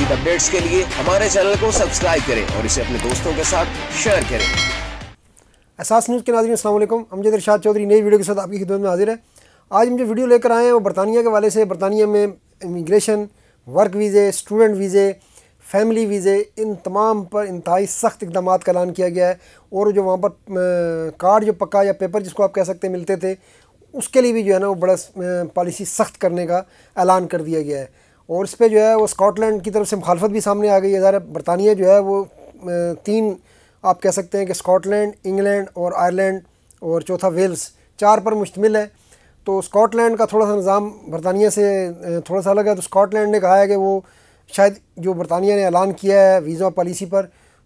मज़ीद अपडेट्स के लिए हमारे चैनल को सब्सक्राइब करें और इसे अपने दोस्तों के साथ शेयर करें। एहसास न्यूज़ के नाज़रीन अस्सलाम वालेकुम। अमजद इरशाद चौधरी नई वीडियो के साथ आपकी खिदमत में हाजिर है। आज हम जो वीडियो लेकर आए हैं वो बरतानिया के वाले से। बरतानिया में इमिग्रेशन, वर्क वीज़े, स्टूडेंट वीज़े, फैमिली वीज़े, इन तमाम पर इंतहाई सख्त इक़दाम का ऐलान किया गया है। और जो वहाँ पर कार्ड जो पक्का या पेपर जिसको आप कह सकते हैं मिलते थे, उसके लिए भी जो है ना वो बड़ा पॉलिसी सख्त करने का ऐलान कर दिया गया है। और इस पर जो है वो स्कॉटलैंड की तरफ से मुखालफत भी सामने आ गई है। ज़रा बरतानिया जो है वो तीन आप कह सकते हैं कि स्कॉटलैंड, इंग्लैंड और आयरलैंड और चौथा वेल्स, चार पर मुश्तमिल है। तो स्कॉटलैंड का थोड़ा सा निज़ाम बरतानिया से थोड़ा सा अलग है। तो स्कॉटलैंड ने कहा है कि वो शायद जो बरतानिया ने ऐलान किया है वीज़ा पॉलिसी पर,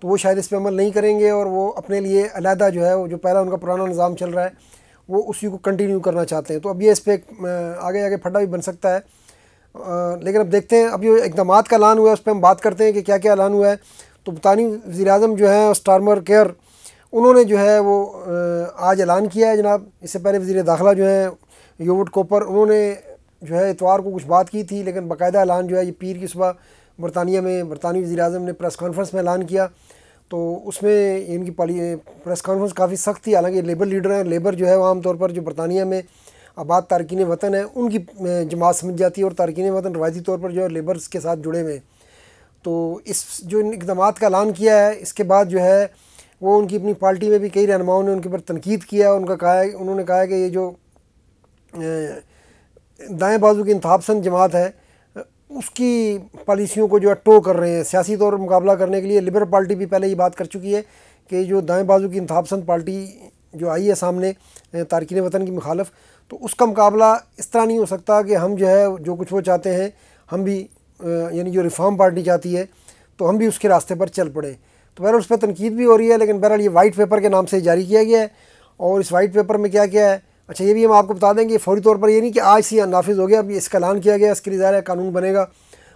तो वो शायद इस पर अमल नहीं करेंगे और वो अपने लिए अलहदा जो है वो जो पहला उनका पुराना निज़ाम चल रहा है वो उसी को कंटिन्यू करना चाहते हैं। तो अब ये इस पर आगे आगे फटा भी बन सकता है। लेकिन अब देखते हैं, अब जो इक़दाम का ऐलान हुआ है उस पर हम बात करते हैं कि क्या क्या ऐलान हुआ है। तो बरतानी वज़ीर-ए-आज़म जो है स्टारमर केयर, उन्होंने जो है वो आज ऐलान किया है जनाब। इससे पहले वज़ीर दाखिला जो है योवट कोपर, उन्होंने जो है इतवार को कुछ बात की थी, लेकिन बाकायदा ऐलान जो है ये पीर की सुबह बरतानिया में बरतानी वज़ीर-ए-आज़म ने प्रेस कॉन्फ्रेंस में ऐलान किया। तो उसमें इनकी प्रेस कॉन्फ्रेंस काफ़ी सख्त थी। हालांकि लेबर लीडर हैं, लेबर जो है वो आम तौर पर जो बरतानिया में आबाद तारकीन वतन है उनकी जमात समझ जाती है, और तारकीन वतन रवायती तौर पर जो है लेबर्स के साथ जुड़े हुए हैं। तो इस जो इन इक़दाम का ऐलान किया है, इसके बाद जो है वो उनकी अपनी पार्टी में भी कई रहनुमाओं ने उनके ऊपर तनकीद किया। उन्होंने कहा है कि ये जो दाएं बाजू की इंतहाबपसंद जमात है उसकी पॉलिसियों को जो है टो कर रहे हैं। सियासी तौर पर मुकाबला करने के लिए लिबरल पार्टी भी पहले ये बात कर चुकी है कि जो दाएं बाजू की इंतहाबपसंद पार्टी जो आई है सामने तारकीन वतन की मुखालफ, तो उसका मुकाबला इस तरह नहीं हो सकता कि हम जो है जो कुछ वो चाहते हैं हम भी यानी जो रिफॉर्म पार्टी चाहती है तो हम भी उसके रास्ते पर चल पड़े। तो बहरहाल उस पर तनकीद भी हो रही है, लेकिन बहरहाल ये वाइट पेपर के नाम से जारी किया गया है। और इस वाइट पेपर में क्या क्या है, अच्छा ये भी हम आपको बता देंगे फौरी तौर पर। ये नहीं कि आज से नाफिज हो गया, अब इसका ऐलान किया गया, इसके लिए ज़ाहिर है कानून बनेगा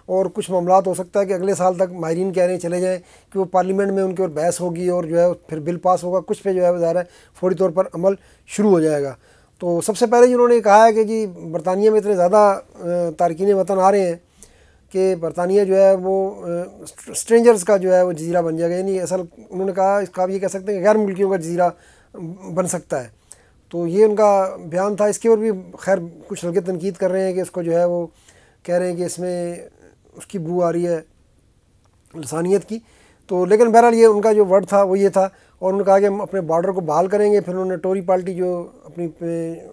और कुछ मामला हो सकता है कि अगले साल तक माहिरीन कह रहे हैं चले जाएँ कि वो पार्लियामेंट में उनके ऊपर बहस होगी और जो है फिर बिल पास होगा। कुछ पे जो है ज़ाहिर है फौरी तौर पर अमल शुरू हो जाएगा। तो सबसे पहले जिन्होंने कहा है कि जी बरतानिया में इतने ज़्यादा तारकीन वतन आ रहे हैं कि बरतानिया जो है वो स्ट्रेंजर्स का जो है वो जजीरा बन जाएगा। यानी असल उन्होंने कहा इसका आप ये कह सकते हैं कि गैर मुल्कियों का जजीरा बन सकता है। तो ये उनका बयान था। इसके ऊपर भी खैर कुछ हल्के तनकीद कर रहे हैं कि उसको जो है वो कह रहे हैं कि इसमें उसकी बू आ रही है लसानियत की। तो लेकिन बहरहाल ये उनका जो वर्ड था वो ये था। और उन्होंने कहा कि हम अपने बॉर्डर को बहाल करेंगे। फिर उन्होंने टोरी पार्टी जो अपनी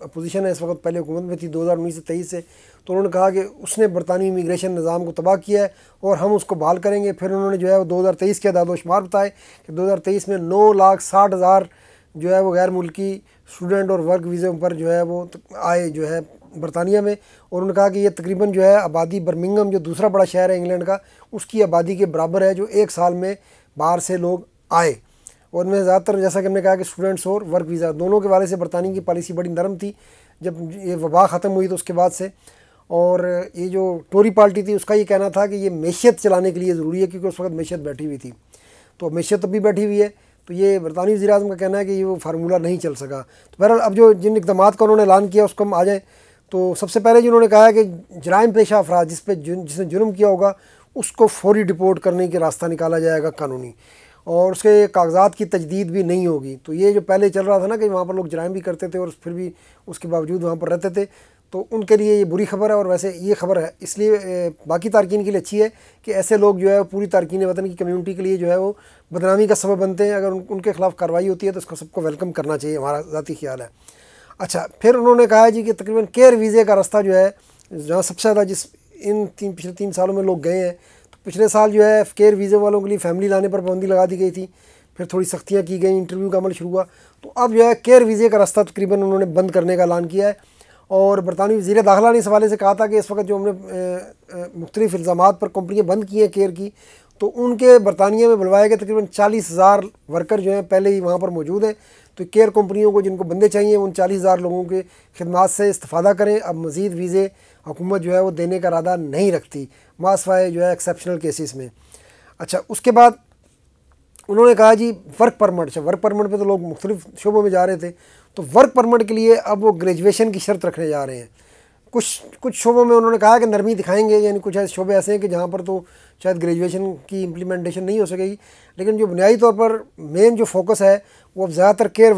अपोजिशन है इस वक्त, पहले हुकूमत में थी 2019 से 23 से, तो उन्होंने कहा कि उसने बरतानी इमिग्रेशन निज़ाम को तबाह किया है और हम उसको बहाल करेंगे। फिर उन्होंने जो है वो 2023 के अदाद-ओ-शुमार बताए कि 2023 में 9,60,000 जो है वो गैर मुल्की स्टूडेंट और वर्क वीज़े पर जो है वो आए जो है बरतानिया में। और उन्होंने कहा कि ये तकरीबन जो है आबादी बर्मिंघम जो दूसरा बड़ा शहर है इंग्लैंड का, उसकी आबादी के बराबर है जो एक साल में बाहर से लोग आए। और उनमें ज़्यादातर जैसा कि हमने कहा कि स्टूडेंट्स और वर्क वीज़ा दोनों के वाले से बरतानिया की पॉलिसी बड़ी नरम थी जब ये वबा ख़त्म हुई तो उसके बाद से। और ये जो टोरी पार्टी थी उसका ये कहना था कि ये मैशियत चलाने के लिए ज़रूरी है, क्योंकि उस वक्त मैशियत बैठी हुई थी। तो मैशियत अभी बैठी हुई है। तो ये बरतानी वज़ीर-ए-आज़म का कहना है कि ये वो फार्मूला नहीं चल सका। तो बहरहाल अब जो जिन इक़दाम का उन्होंने ऐलान किया उसको हम आ जाएँ। तो सबसे पहले जिन्होंने कहा है कि जराइम पेशा अफराद जिसने जुर्म किया होगा उसको फौरी डिपोर्ट करने के रास्ता निकाला जाएगा कानूनी, और उसके कागजात की तजदीद भी नहीं होगी। तो ये जो पहले चल रहा था ना कि वहाँ पर लोग जराइम भी करते थे और फिर भी उसके बावजूद वहाँ पर रहते थे, तो उनके लिए ये बुरी खबर है। और वैसे ये खबर है इसलिए बाकी तारकीन के लिए अच्छी है कि ऐसे लोग जो है पूरी तारकीन वतन की कम्यूनिटी के लिए जो है वो बदनामी का सबब बनते हैं। अगर उनके खिलाफ कार्रवाई होती है तो उसको सबको वेलकम करना चाहिए, हमारा ज़ाती ख्याल है। अच्छा, फिर उन्होंने कहा जी कि तकरीबन केयर वीज़े का रास्ता जो है जहाँ सबसे ज़्यादा पिछले 3 सालों में लोग गए हैं, तो पिछले साल जो है केयर वीज़े वालों के लिए फैमिली लाने पर पाबंदी लगा दी गई थी। फिर थोड़ी सख्तियाँ की गई, इंटरव्यू का अमल शुरू हुआ। तो अब जो है केयर वीज़े का रास्ता तकरीबन उन्होंने बंद करने का ऐलान किया है। और बरतानी वज़ीर दाखिला ने इस हवाले से कहा था कि इस वक्त जो हमने मुख्तलिफ़ इल्ज़ामात पर कंपनियाँ बंद की हैं केयर की, तो उनके बरतानिया में बुलवाए गए तकरीबन 40,000 वर्कर जो हैं पहले ही वहाँ पर मौजूद हैं। तो केयर कंपनियों को जिनको बंदे चाहिए उन 40,000 लोगों के खिदमात से इस्तिफ़ादा करें। अब मज़ीद वीज़े हुकूमत जो है वो देने का इरादा नहीं रखती, मासवाए जो है एक्सेप्शनल केसेस में। अच्छा, उसके बाद उन्होंने कहा जी वर्क परमिट। अच्छा, वर्क परमिट पे तो लोग मुख्तलिफ शोबों में जा रहे थे, तो वर्क परमिट के लिए अब वो ग्रेजुएशन की शर्त रखने जा रहे हैं। कुछ शोबों में उन्होंने कहा कि नरमी दिखाएंगे, यानी कुछ ऐसे शोबे ऐसे हैं कि जहाँ पर तो शायद ग्रेजुएशन की इम्प्लीमेंटेशन नहीं हो सकेगी, लेकिन जो बुनियादी तौर पर मेन जो फोकस है वो अब ज़्यादातर केयर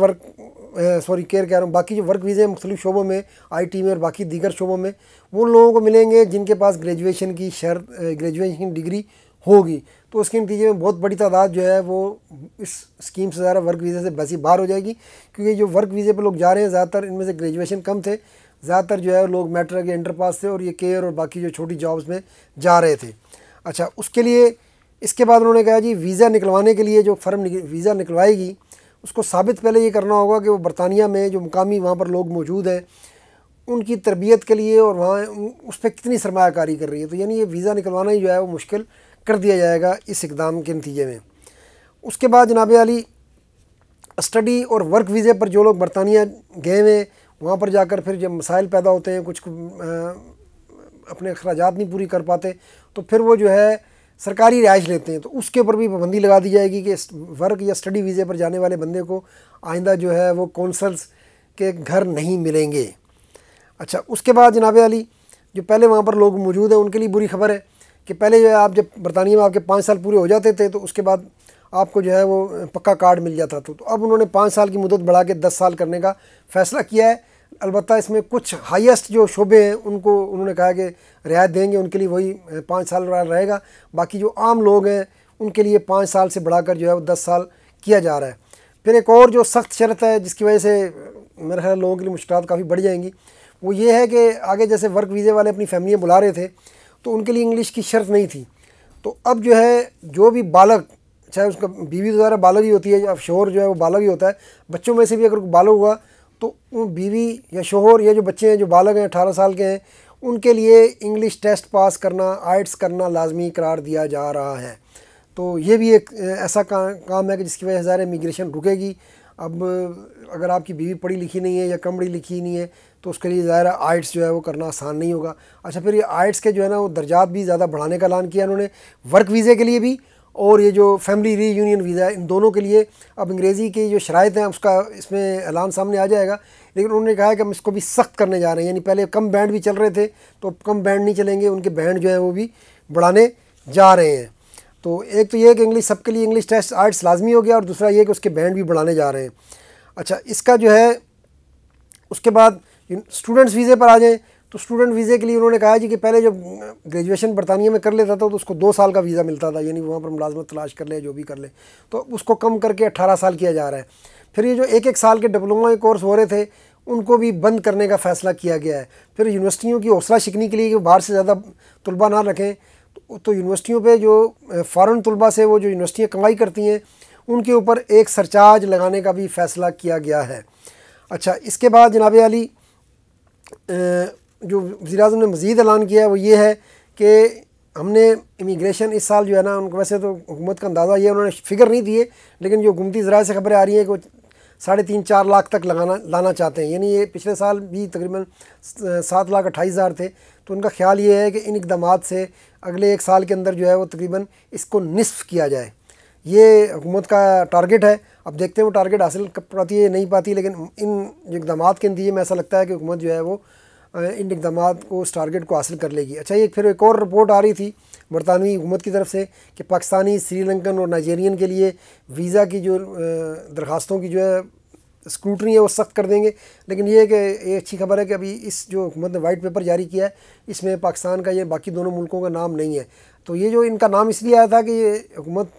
कह रहा हूँ, बाकी जो वर्क वीज़े मुख्तलिफ शोबों में, IT में और बाकी दीगर शोबों में वो लोगों को मिलेंगे जिनके पास ग्रेजुएशन की डिग्री होगी। तो उसके नतीजे में बहुत बड़ी तादाद जो है वो इस स्कीम से ज़्यादा वर्क वीज़े से वैसे बाहर हो जाएगी, क्योंकि जो वर्क वीज़े पर लोग जा रहे हैं ज़्यादातर इनमें से ग्रेजुएशन कम थे, ज़्यादातर जो है लोग मैट्रिक या इंटर पास थे और ये केयर और बाकी जो छोटी जॉब्स में जा रहे थे। अच्छा, उसके लिए इसके बाद उन्होंने कहा जी वीज़ा निकलवाने के लिए जो फर्म वीज़ा निकलवाएगी उसको साबित पहले ये करना होगा कि वो बरतानिया में जो मुकामी वहाँ पर लोग मौजूद हैं उनकी तरबियत के लिए और वहाँ उस पर कितनी सरमायाकारी कर रही है। तो यानी ये वीज़ा निकलवाना ही जो है वो मुश्किल कर दिया जाएगा इस इकदाम के नतीजे में। उसके बाद जनाब आली स्टडी और वर्क वीज़े पर जो लोग बरतानिया गए हुए वहाँ पर जाकर फिर जब मसाइल पैदा होते हैं, कुछ अपने अखराजात नहीं पूरी कर पाते, तो फिर वो जो है सरकारी रिहाइश लेते हैं, तो उसके ऊपर भी पाबंदी लगा दी जाएगी कि वर्क या स्टडी वीज़े पर जाने वाले बंदे को आइंदा जो है वो कौंसल्स के घर नहीं मिलेंगे। अच्छा, उसके बाद जनाब आली जो पहले वहाँ पर लोग मौजूद हैं उनके लिए बुरी खबर है कि पहले जो है आप जब बरतानिया में आपके 5 साल पूरे हो जाते थे तो उसके बाद आपको जो है वो पक्का कार्ड मिल जाता था। तो अब उन्होंने 5 साल की मुद्दत बढ़ा के 10 साल करने का फ़ैसला किया है। अलबत्ता इसमें कुछ हाईएस्ट जो शोबे हैं उनको उन्होंने कहा कि रियायत देंगे, उनके लिए वही 5 साल रहेगा, बाकी जो आम लोग हैं उनके लिए 5 साल से बढ़ाकर जो है वो 10 साल किया जा रहा है। फिर एक और जो सख्त शर्त है जिसकी वजह से मेरे ख्याल लोगों के लिए मुश्किलात काफ़ी बढ़ जाएंगी, वो ये है कि आगे जैसे वर्क वीज़े वाले अपनी फैमिलियाँ बुला रहे थे तो उनके लिए इंग्लिश की शर्त नहीं थी। तो अब जो है जो भी बालक, चाहे उसका बीवी तो ज़्यादा बालक ही होती है या शोहर जो है वो बालक ही होता है, बच्चों में से भी अगर बालक हुआ तो वो बीवी या शोहर या जो बच्चे हैं जो बालक हैं 18 साल के हैं उनके लिए इंग्लिश टेस्ट पास करना, आइट्स करना लाजमी करार दिया जा रहा है। तो ये भी एक ऐसा काम है कि जिसकी वजह से ज़्यादा इमिग्रेशन रुकेगी। अब अगर आपकी बीवी पढ़ी लिखी नहीं है या कम पढ़ी लिखी नहीं है तो उसके लिए ज़ाहिर आइट्स जो है वो करना आसान नहीं होगा। अच्छा, फिर ये आइट्स के जो है ना वो दर्जात भी ज़्यादा बढ़ाने का ऐलान किया उन्होंने, वर्क वीज़े के लिए भी और ये जो फैमिली रीयूनियन वीज़ा है इन दोनों के लिए। अब अंग्रेज़ी की जो शराइत हैं उसका इसमें ऐलान सामने आ जाएगा, लेकिन उन्होंने कहा है कि हम इसको भी सख्त करने जा रहे हैं। यानी पहले कम बैंड भी चल रहे थे तो कम बैंड नहीं चलेंगे, उनके बैंड जो है वो भी बढ़ाने जा रहे हैं। तो एक तो ये है कि इंग्लिश सबके लिए इंग्लिश टेस्ट आइट्स लाजमी हो गया और दूसरा ये कि उसके बैंड भी बढ़ाने जा रहे हैं। अच्छा, इसका जो है उसके बाद स्टूडेंट्स वीज़े पर आ जाएँ तो स्टूडेंट वीज़े के लिए उन्होंने कहा जी कि पहले जब ग्रेजुएशन बरतानिया में कर लेता था तो उसको 2 साल का वीज़ा मिलता था, यानी वहाँ पर मुलाजमत तलाश कर ले जो भी कर ले, तो उसको कम करके 18 साल किया जा रहा है। फिर ये जो 1-1 साल के डिप्लोमा के कोर्स हो रहे थे उनको भी बंद करने का फ़ैसला किया गया है। फिर यूनिवर्सिटियों की हौसला शिकनी के लिए कि बाहर से ज़्यादा तलबा ना रखें, तो यूनिवर्सिटियों पे जो फ़ॉरेन तलबा से वो जो यूनिवर्सिटियाँ कमाई करती हैं उनके ऊपर एक सरचार्ज लगाने का भी फ़ैसला किया गया है। अच्छा, इसके बाद जनाब आली जो वज़ीर-ए-आज़म ने मज़ीद ऐलान किया है वो ये है कि हमने इमिग्रेशन इस साल जो है ना, उनको वैसे तो हुकूमत का अंदाज़ा ये उन्होंने फिगर नहीं दिए, लेकिन जो हुकूमती ज़राए से खबरें आ रही हैं कि 3.5-4 लाख तक लाना चाहते हैं। यानी ये पिछले साल भी तकरीबन 7,28,000 थे। तो उनका ख्याल ये है कि इन इक़दामात से अगले 1 साल के अंदर जो है वो तकरीबन इसको निस्फ़ किया जाए, ये हुकूमत का टारगेट है। अब देखते हैं वो टारगेट हासिल कर पाती है नहीं पाती, लेकिन इन इक़दामात के नतीजे में ऐसा लगता है कि हुकूमत जो है वो इन इक़दामात को उस टारगेट को हासिल कर लेगी। अच्छा, ये फिर एक और रिपोर्ट आ रही थी बरतानवी हुकूमत की तरफ से कि पाकिस्तानी, श्रीलंकन और नाइजीरियन के लिए वीज़ा की जो दरख्वास्तों की जो है स्क्रूटनी है वो सख्त कर देंगे। लेकिन ये है कि ये अच्छी खबर है कि अभी इस जो हुकूमत ने वाइट पेपर जारी किया है इसमें पाकिस्तान का ये बाकी दोनों मुल्कों का नाम नहीं है। तो ये जो इनका नाम इसलिए आया था कि ये हुकूमत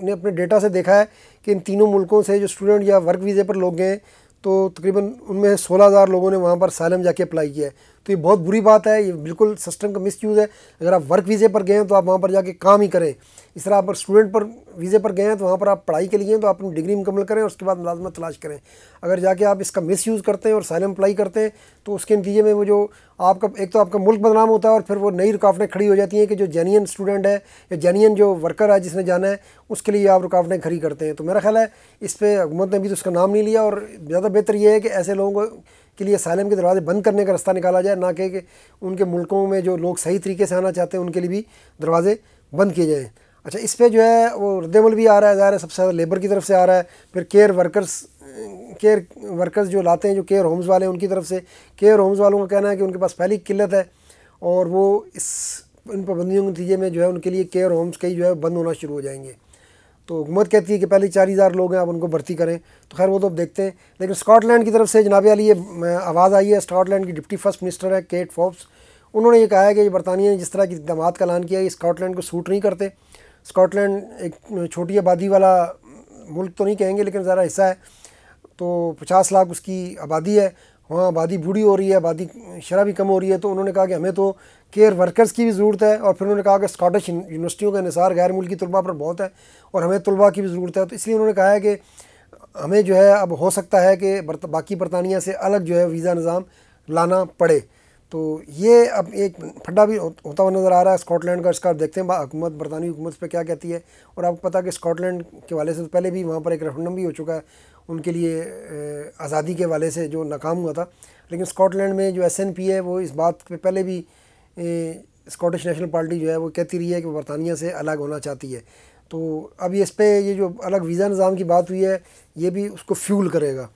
ने अपने डेटा से देखा है कि इन तीनों मुल्कों से जो स्टूडेंट या वर्क वीज़े पर लोग गए तो तकरीबन उनमें 16,000 लोगों ने वहाँ पर सालम जाके अप्लाई किया है। तो ये बहुत बुरी बात है, ये बिल्कुल सिस्टम का मिसयूज़ है। अगर आप वर्क वीज़े पर गए हैं तो आप वहाँ पर जाके काम ही करें। इस तरह आप स्टूडेंट पर वीज़े पर गए हैं तो वहाँ पर आप पढ़ाई के लिए हैं तो आप अपनी डिग्री मुकम्मल करें और उसके बाद मुलाजमत तलाश करें। अगर जाके आप इसका मिसयूज़ करते हैं और सालम अप्लाई करते हैं तो उसके नतीजे में वो जो आपका एक तो आपका मुल्क बदनाम होता है और फिर वो नई रुकावटें खड़ी हो जाती हैं कि जो जेन्युइन स्टूडेंट है या जेन्युइन जो वर्कर है जिसने जाना है उसके लिए आप रुकावटें खड़ी करते हैं। तो मेरा ख्याल है इस पर हुकूमत ने अभी तो उसका नाम नहीं लिया और ज़्यादा बेहतर ये है कि ऐसे लोगों के लिए सालम के दरवाज़े बंद करने का रास्ता निकाला जाए, ना कि उनके मुल्कों में जो लोग सही तरीके से आना चाहते हैं उनके लिए भी दरवाज़े बंद किए जाएँ। अच्छा, इस पर जो है वो रद्दमल भी आ रहा है, ज़ाहिर है सबसे ज़्यादा लेबर की तरफ से आ रहा है, फिर केयर वर्कर्स केयर वर्कर्स जो लाते हैं, जो केयर होम्स वाले हैं, उनकी तरफ से केयर होम्स वालों का कहना है कि उनके पास पहली किल्लत है और वो इन पाबंदियों के नतीजे में जो है उनके लिए केयर होम्स कई जो है बंद होना शुरू हो जाएंगे। तो हुकूमत कहती है कि पहले 4000 लोग हैं, आप उनको भर्ती करें। तो खैर वो तो अब देखते हैं। लेकिन स्कॉटलैंड की तरफ से जनाब अली ये आवाज़ आई है, स्कॉटलैंड की डिप्टी फर्स्ट मिनिस्टर है केट फोर्ब्स, उन्होंने ये कहा है कि बरतानिया ने जिस तरह की इक़दामात का ऐलान किया है, ये स्कॉटलैंड को सूट नहीं करते। स्कॉटलैंड एक छोटी आबादी वाला मुल्क तो नहीं कहेंगे, लेकिन ज़रा हिस्सा है, तो 50 लाख उसकी आबादी है। वहाँ आबादी बूढ़ी हो रही है, आबादी शरह भी कम हो रही है। तो उन्होंने कहा कि हमें तो केयर वर्कर्स की भी ज़रूरत है, और फिर उन्होंने कहा कि स्कॉटिश यूनिवर्सिटियों का निसार गैर मुल्की तलबा पर बहुत है और हमें तलबा की भी ज़रूरत है। तो इसलिए उन्होंने कहा है कि हमें जो है अब हो सकता है कि बाकी बरतानिया से अलग जो है वीज़ा निज़ाम लाना पड़े। तो ये अब एक फड्डा भी होता हुआ नज़र आ रहा है स्कॉटलैंड का। इसका देखते हैं हुकूमत, बरतानी हुकूमत पे क्या कहती है। और आपको पता है कि स्कॉटलैंड के हवाले से तो पहले भी वहाँ पर एक रेफरेंडम भी हो चुका है उनके लिए आज़ादी के हवाले से, जो नाकाम हुआ था। लेकिन स्कॉटलैंड में जो SNP है वो इस बात पे पहले भी स्कॉटिश नेशनल पार्टी जो है वो कहती रही है कि बरतानिया से अलग होना चाहती है। तो अब इस पर ये जो अलग वीज़ा निज़ाम की बात हुई है, ये भी उसको फ्यूल करेगा।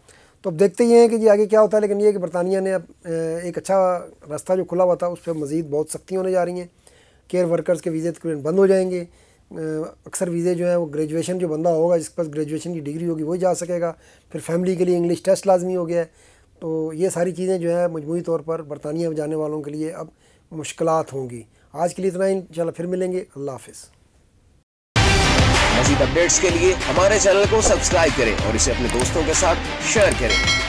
तो अब देखते ही हैं कि जी आगे क्या होता है। लेकिन ये कि बरतानिया ने अब एक अच्छा रास्ता जो खुला हुआ था उस पर मज़ीद बहुत सख्ती होने जा रही हैं। केयर वर्कर्स के वीज़े तकरीबन बंद हो जाएंगे। अक्सर वीज़े जो है वो ग्रेजुएशन जो बंदा होगा, जिसके पास ग्रेजुएशन की डिग्री होगी वही जा सकेगा। फिर फैमिली के लिए इंग्लिश टेस्ट लाजमी हो गया है। तो ये सारी चीज़ें जो है मजमूई तौर पर बरतानिया में जाने वालों के लिए अब मुश्किलात होंगी। आज के लिए इतना ही, इंशाल्लाह फिर मिलेंगे। अल्लाह हाफ़िज़। मज़ीद अपडेट्स के लिए हमारे चैनल को सब्सक्राइब करें और इसे अपने दोस्तों के साथ शेयर करें।